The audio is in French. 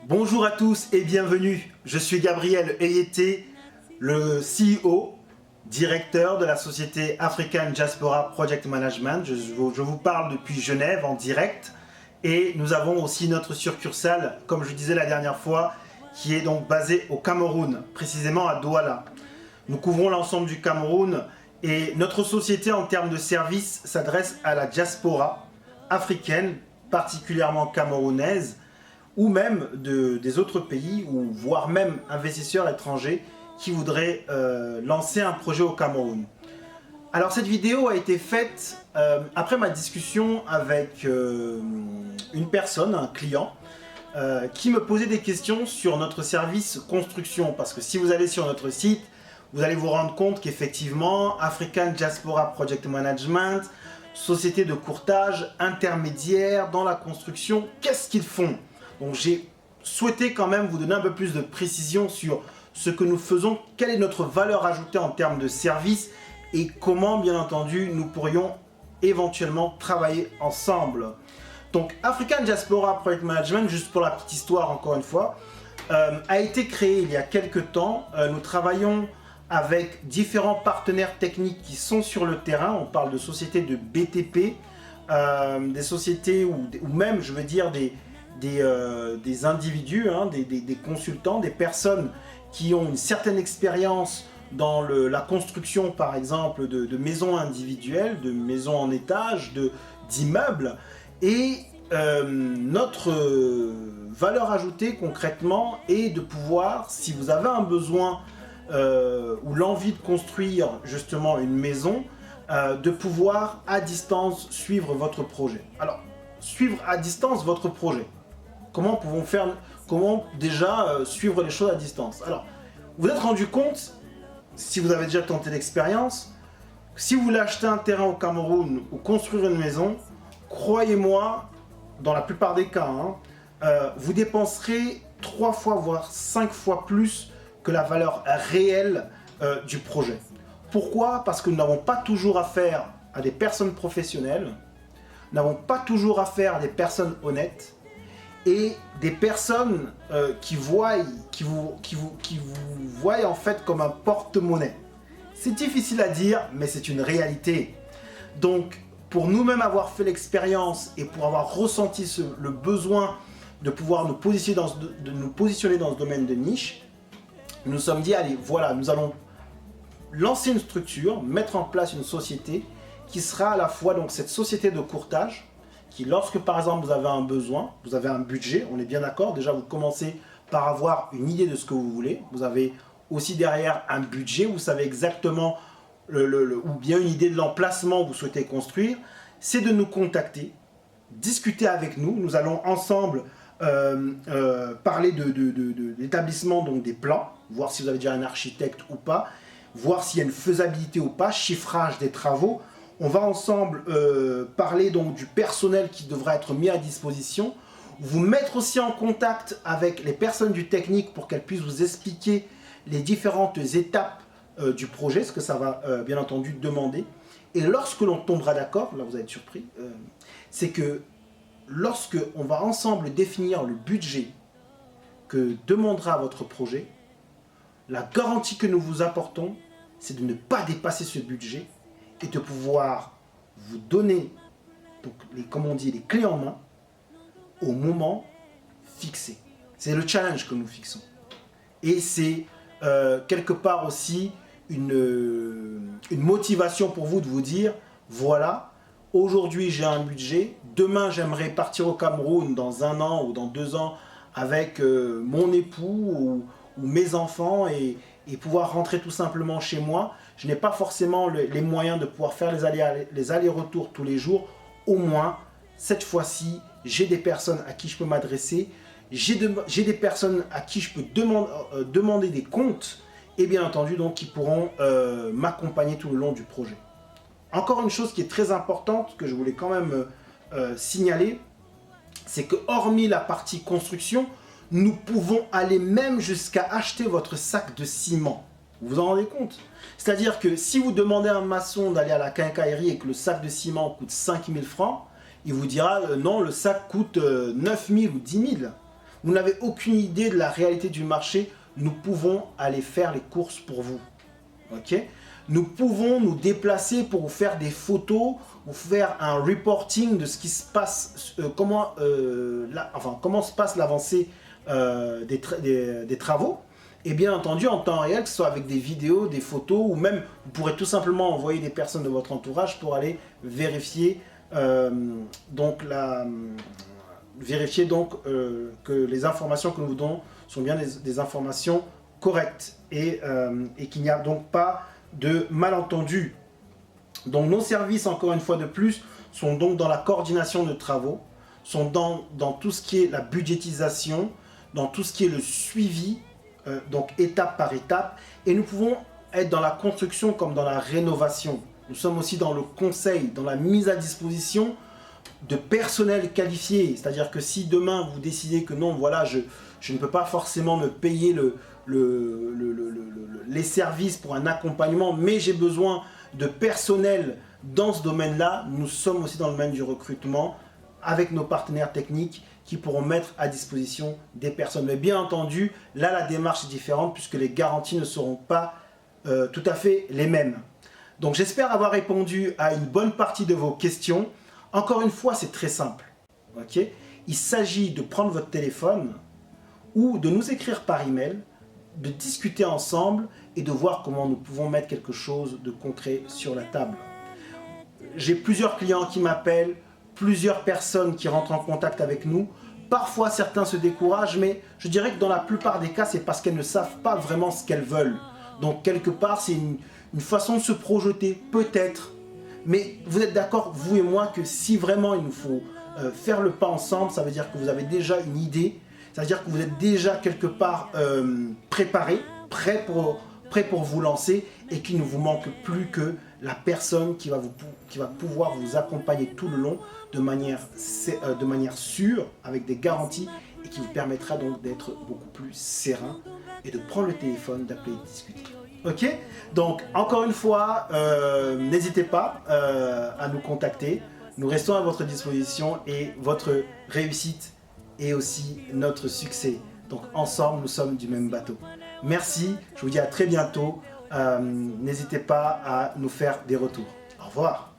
Bonjour à tous et bienvenue, je suis Gabriel Eyete, le CEO, directeur de la société African Diaspora Project Management. Je vous parle depuis Genève en direct et nous avons aussi notre succursale, comme je disais la dernière fois, qui est donc basée au Cameroun, précisément à Douala. Nous couvrons l'ensemble du Cameroun et notre société en termes de services s'adresse à la diaspora africaine, particulièrement camerounaise, ou même des autres pays, ou voire même investisseurs étrangers qui voudraient lancer un projet au Cameroun. Alors cette vidéo a été faite après ma discussion avec une personne, un client, qui me posait des questions sur notre service construction. Parce que si vous allez sur notre site, vous allez vous rendre compte qu'effectivement, African Diaspora Project Management, société de courtage intermédiaire dans la construction, qu'est-ce qu'ils font? Donc j'ai souhaité quand même vous donner un peu plus de précision sur ce que nous faisons, quelle est notre valeur ajoutée en termes de service et comment bien entendu nous pourrions éventuellement travailler ensemble. Donc African Diaspora Project Management, juste pour la petite histoire encore une fois, a été créé il y a quelques temps. Nous travaillons avec différents partenaires techniques qui sont sur le terrain. On parle de sociétés de BTP, des sociétés ou même je veux dire des individus, hein, des consultants, des personnes qui ont une certaine expérience dans la construction par exemple de maisons individuelles, de maisons en étage, d'immeubles. Et notre valeur ajoutée concrètement est de pouvoir, si vous avez un besoin ou l'envie de construire justement une maison, de pouvoir à distance suivre votre projet. Alors, suivre à distance votre projet. Comment déjà suivre les choses à distance? Alors, vous vous êtes rendu compte, si vous avez déjà tenté l'expérience, si vous voulez acheter un terrain au Cameroun ou construire une maison, croyez-moi, dans la plupart des cas, vous dépenserez 3 fois voire 5 fois plus que la valeur réelle du projet. Pourquoi? Parce que nous n'avons pas toujours affaire à des personnes professionnelles, nous n'avons pas toujours affaire à des personnes honnêtes, et des personnes qui vous voient en fait comme un porte-monnaie. C'est difficile à dire, mais c'est une réalité. Donc, pour nous-mêmes avoir fait l'expérience et pour avoir ressenti le besoin de pouvoir nous positionner dans ce domaine de niche, nous nous sommes dit, allez, voilà, nous allons lancer une structure, mettre en place une société qui sera à la fois donc cette société de courtage, qui lorsque par exemple vous avez un besoin, vous avez un budget, on est bien d'accord, déjà vous commencez par avoir une idée de ce que vous voulez, vous avez aussi derrière un budget, vous savez exactement ou bien une idée de l'emplacement que vous souhaitez construire, c'est de nous contacter, discuter avec nous, nous allons ensemble parler de l'établissement donc des plans, voir si vous avez déjà un architecte ou pas, voir s'il y a une faisabilité ou pas, chiffrage des travaux. On va ensemble parler donc du personnel qui devra être mis à disposition, vous mettre aussi en contact avec les personnes du technique pour qu'elles puissent vous expliquer les différentes étapes du projet, ce que ça va bien entendu demander. Et lorsque l'on tombera d'accord, là vous allez être surpris, c'est que lorsque on va ensemble définir le budget que demandera votre projet, la garantie que nous vous apportons, c'est de ne pas dépasser ce budget et de pouvoir vous donner, donc comme on dit, les clés en main au moment fixé. C'est le challenge que nous fixons. Et c'est quelque part aussi une motivation pour vous de vous dire, voilà, aujourd'hui j'ai un budget, demain j'aimerais partir au Cameroun dans 1 an ou dans 2 ans avec mon époux ou mes enfants et pouvoir rentrer tout simplement chez moi. Je n'ai pas forcément les moyens de pouvoir faire les allers-retours tous les jours. Au moins, cette fois-ci, j'ai des personnes à qui je peux m'adresser, j'ai des personnes à qui je peux demander des comptes et bien entendu donc qui pourront m'accompagner tout le long du projet. Encore une chose qui est très importante que je voulais quand même signaler, c'est que hormis la partie construction, nous pouvons aller même jusqu'à acheter votre sac de ciment. Vous vous en rendez compte? C'est-à-dire que si vous demandez à un maçon d'aller à la quincaillerie et que le sac de ciment coûte 5 000 francs, il vous dira non, le sac coûte 9 000 ou 10 000. vous n'avez aucune idée de la réalité du marché, nous pouvons aller faire les courses pour vous. Ok? Nous pouvons nous déplacer pour vous faire des photos, vous faire un reporting de ce qui se passe, comment se passe l'avancée des travaux. Et bien entendu en temps réel, que ce soit avec des vidéos, des photos, ou même vous pourrez tout simplement envoyer des personnes de votre entourage pour aller vérifier que les informations que nous vous donnons sont bien des informations correctes et qu'il n'y a donc pas de malentendus. Donc nos services, encore une fois de plus, sont donc dans la coordination de travaux, sont dans tout ce qui est la budgétisation, dans tout ce qui est le suivi, donc étape par étape, et nous pouvons être dans la construction comme dans la rénovation. Nous sommes aussi dans le conseil, dans la mise à disposition de personnel qualifié, c'est-à-dire que si demain vous décidez que non, voilà, je ne peux pas forcément me payer les services pour un accompagnement, mais j'ai besoin de personnel dans ce domaine-là, nous sommes aussi dans le domaine du recrutement avec nos partenaires techniques qui pourront mettre à disposition des personnes. Mais bien entendu, là la démarche est différente puisque les garanties ne seront pas tout à fait les mêmes. Donc j'espère avoir répondu à une bonne partie de vos questions. Encore une fois, c'est très simple. Okay? Il s'agit de prendre votre téléphone ou de nous écrire par email, de discuter ensemble et de voir comment nous pouvons mettre quelque chose de concret sur la table. J'ai plusieurs clients qui m'appellent, plusieurs personnes qui rentrent en contact avec nous. Parfois, certains se découragent, mais je dirais que dans la plupart des cas, c'est parce qu'elles ne savent pas vraiment ce qu'elles veulent. Donc, quelque part, c'est une façon de se projeter, peut-être. Mais vous êtes d'accord, vous et moi, que si vraiment il nous faut faire le pas ensemble, ça veut dire que vous avez déjà une idée, ça veut dire que vous êtes déjà quelque part préparé, prêt pour vous lancer et qu'il ne vous manque plus que la personne qui va pouvoir vous accompagner tout le long de manière sûre, avec des garanties et qui vous permettra donc d'être beaucoup plus serein et de prendre le téléphone, d'appeler et de discuter. Ok? Donc, encore une fois, n'hésitez pas à nous contacter. Nous restons à votre disposition et votre réussite est aussi notre succès. Donc, ensemble, nous sommes du même bateau. Merci, je vous dis à très bientôt. N'hésitez pas à nous faire des retours. Au revoir.